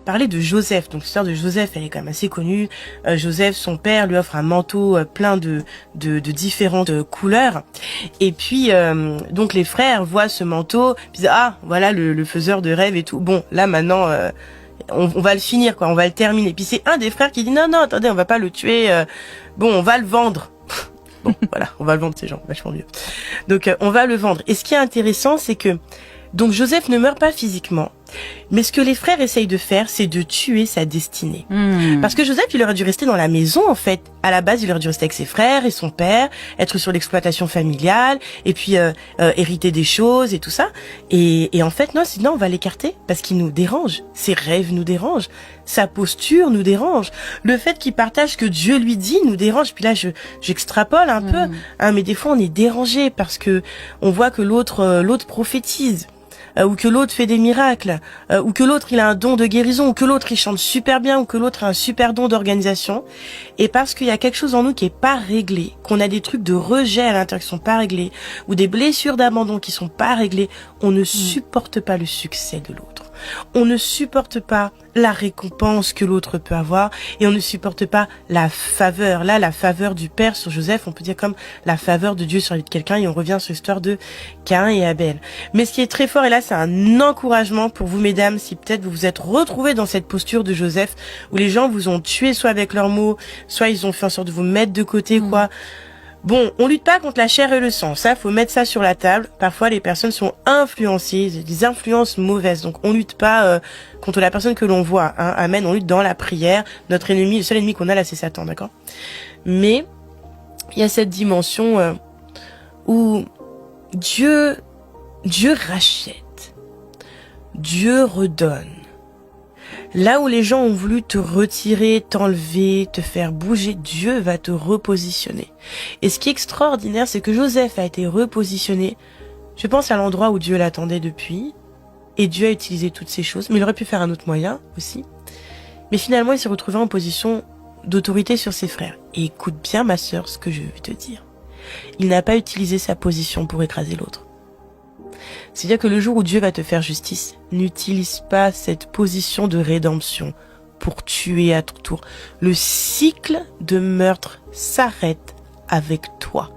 parler de Joseph. Donc l'histoire de Joseph, elle est quand même assez connue. Joseph, son père, lui offre un manteau plein de différentes couleurs. Et puis donc les frères voient ce manteau, puis disent ah voilà le faiseur de rêves et tout. Bon là maintenant on va le finir quoi, on va le terminer. Puis c'est un des frères qui dit non attendez on va pas le tuer. Bon on va le vendre. Bon voilà on va le vendre ces gens vachement mieux. Donc on va le vendre. Et ce qui est intéressant c'est que donc Joseph ne meurt pas physiquement, mais ce que les frères essayent de faire, c'est de tuer sa destinée. Parce que Joseph, il aurait dû rester dans la maison, en fait. À la base, il aurait dû rester avec ses frères et son père, être sur l'exploitation familiale, et puis hériter des choses et tout ça. Et en fait, non, sinon on va l'écarter parce qu'il nous dérange. Ses rêves nous dérangent. Sa posture nous dérange. Le fait qu'il partage ce que Dieu lui dit nous dérange. Puis là, j'extrapole un peu, hein, mais des fois, on est dérangé parce que on voit que l'autre prophétise. Ou que l'autre fait des miracles, ou que l'autre il a un don de guérison, ou que l'autre il chante super bien, ou que l'autre a un super don d'organisation. Et parce qu'il y a quelque chose en nous qui est pas réglé, qu'on a des trucs de rejet à l'intérieur qui sont pas réglés, ou des blessures d'abandon qui sont pas réglées, on ne supporte pas le succès de l'autre. On ne supporte pas la récompense que l'autre peut avoir et on ne supporte pas la faveur. Là, la faveur du Père sur Joseph, on peut dire comme la faveur de Dieu sur la vie de quelqu'un et on revient sur l'histoire de Caïn et Abel. Mais ce qui est très fort, et là, c'est un encouragement pour vous, mesdames, si peut-être vous vous êtes retrouvés dans cette posture de Joseph où les gens vous ont tué soit avec leurs mots, soit ils ont fait en sorte de vous mettre de côté, quoi. Bon, on lutte pas contre la chair et le sang, ça faut mettre ça sur la table. Parfois les personnes sont influencées, des influences mauvaises. Donc on lutte pas contre la personne que l'on voit, hein. Amen, on lutte dans la prière. Notre ennemi, le seul ennemi qu'on a là c'est Satan, d'accord? Mais il y a cette dimension où Dieu rachète. Dieu redonne. Là où les gens ont voulu te retirer, t'enlever, te faire bouger, Dieu va te repositionner. Et ce qui est extraordinaire, c'est que Joseph a été repositionné, je pense à l'endroit où Dieu l'attendait depuis, et Dieu a utilisé toutes ces choses, mais il aurait pu faire un autre moyen aussi. Mais finalement, il s'est retrouvé en position d'autorité sur ses frères. Et écoute bien, ma sœur, ce que je vais te dire. Il n'a pas utilisé sa position pour écraser l'autre. C'est-à-dire que le jour où Dieu va te faire justice, n'utilise pas cette position de rédemption pour tuer à ton tour. Le cycle de meurtre s'arrête avec toi.